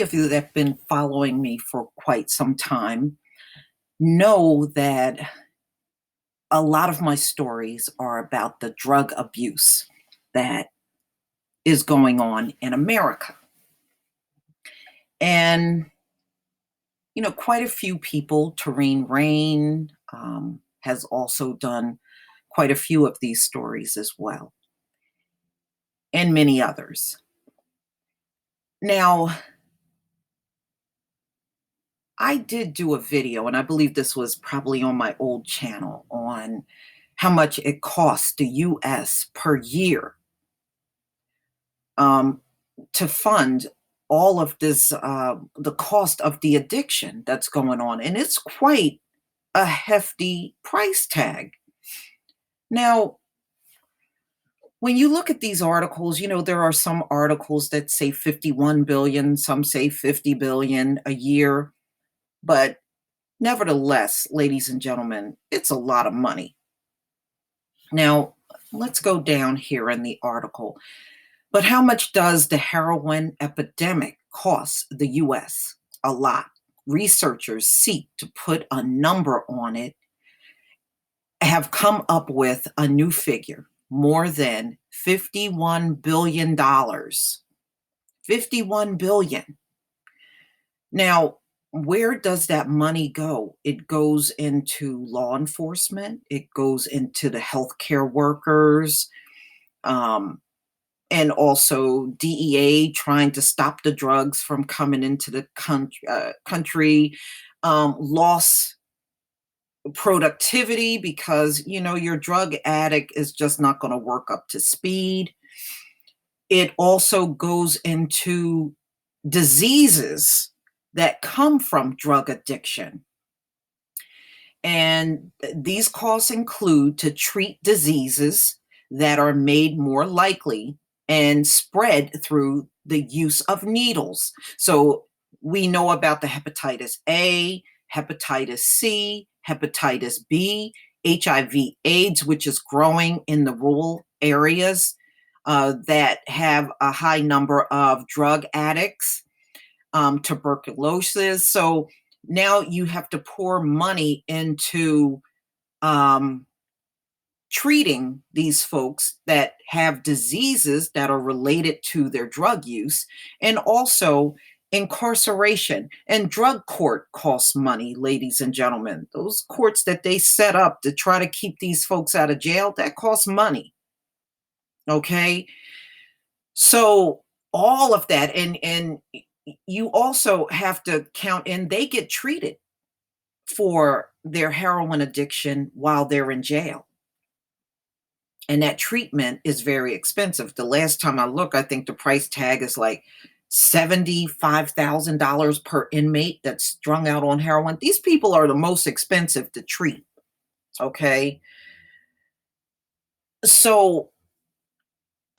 of you that have been following me for quite some time know that a lot of my stories are about the drug abuse that is going on in America. And, quite a few people, Tareen Rain has also done quite a few of these stories as well, and many others. Now, I did do a video, and I believe this was probably on my old channel, on how much it costs the US per year um, to fund all of this, the cost of the addiction that's going on. And it's quite a hefty price tag. Now, when you look at these articles, there are some articles that say 51 billion, some say 50 billion a year. But nevertheless, ladies and gentlemen, it's a lot of money. Now, let's go down here in the article. But how much does the heroin epidemic cost the US? A lot. Researchers seek to put a number on it, have come up with a new figure, more than $51 billion. $51 billion. Now, where does that money go? It goes into law enforcement. It goes into the healthcare workers, and also DEA trying to stop the drugs from coming into the country. Loss productivity because your drug addict is just not going to work up to speed. It also goes into diseases that come from drug addiction. And these costs include to treat diseases that are made more likely and spread through the use of needles. So we know about the hepatitis A, hepatitis C, hepatitis B, HIV/AIDS, which is growing in the rural areas that have a high number of drug addicts. Tuberculosis. So now you have to pour money into treating these folks that have diseases that are related to their drug use, and also incarceration. And drug court costs money, ladies and gentlemen. Those courts that they set up to try to keep these folks out of jail, that costs money. Okay? So all of that, and you also have to count in, they get treated for their heroin addiction while they're in jail. And that treatment is very expensive. The last time I looked, I think the price tag is like $75,000 per inmate that's strung out on heroin. These people are the most expensive to treat. Okay. So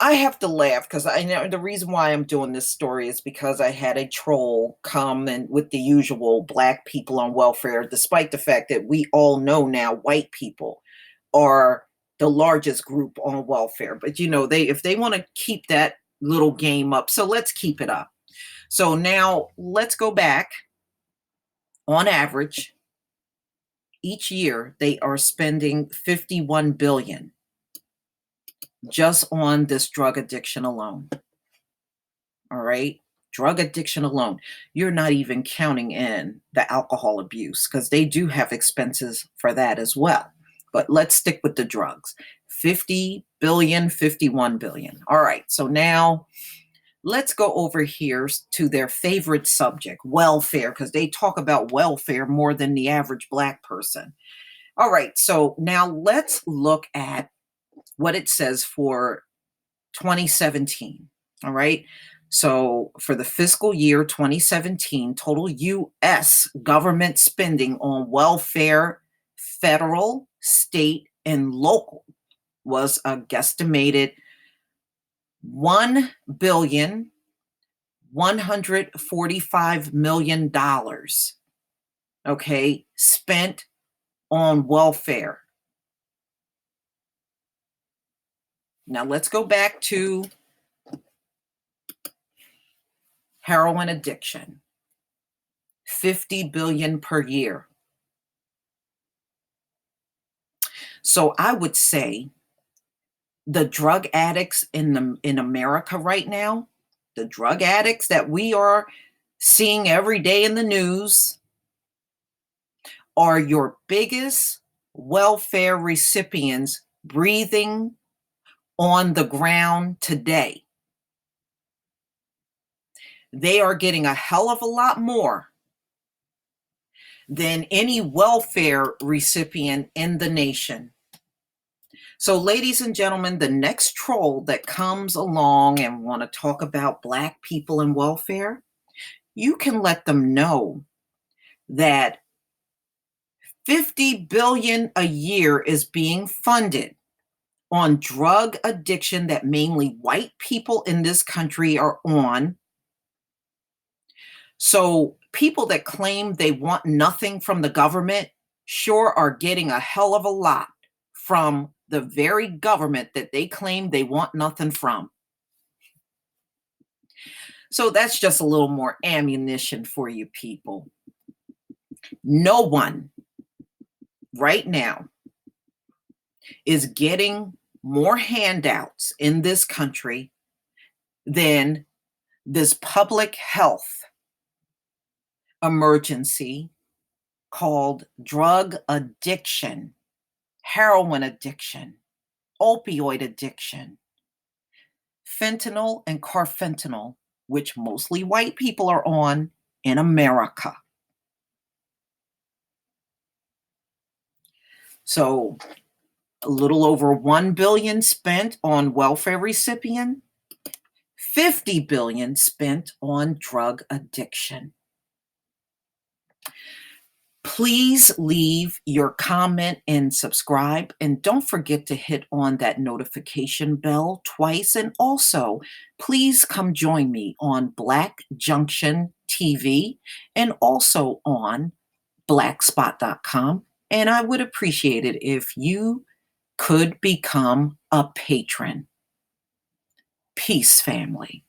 I have to laugh because I know the reason why I'm doing this story is because I had a troll come and with the usual black people on welfare, despite the fact that we all know now white people are the largest group on welfare. But if they want to keep that little game up, so let's keep it up. So now let's go back. On average, each year they are spending 51 billion just on this drug addiction alone. All right. Drug addiction alone. You're not even counting in the alcohol abuse because they do have expenses for that as well. But let's stick with the drugs. 50 billion, 51 billion. All right. So now let's go over here to their favorite subject, welfare, because they talk about welfare more than the average black person. All right. So now let's look at what it says for 2017. All right. So for the fiscal year 2017, total U.S. government spending on welfare, federal, state, and local was a guesstimated $1,145,000,000. Okay, spent on welfare. Now let's go back to Heroin addiction, 50 billion per year. So I would say the drug addicts in America right now, the drug addicts that we are seeing every day in the news are your biggest welfare recipients breathing on the ground today. They are getting a hell of a lot more than any welfare recipient in the nation. So, ladies and gentlemen, the next troll that comes along and want to talk about Black people and welfare, you can let them know that 50 billion a year is being funded on drug addiction that mainly white people in this country are on. So people that claim they want nothing from the government sure are getting a hell of a lot from the very government that they claim they want nothing from. So that's just a little more ammunition for you people. No one right now is getting more handouts in this country than this public health emergency called drug addiction, heroin addiction, opioid addiction, fentanyl and carfentanil, which mostly white people are on in America. So a little over 1 billion spent on welfare recipient, 50 billion spent on drug addiction. Please leave your comment and subscribe. And don't forget to hit on that notification bell twice. And also, please come join me on Black Junction TV and also on blackspot.com. And I would appreciate it if you could become a patron. Peace, family.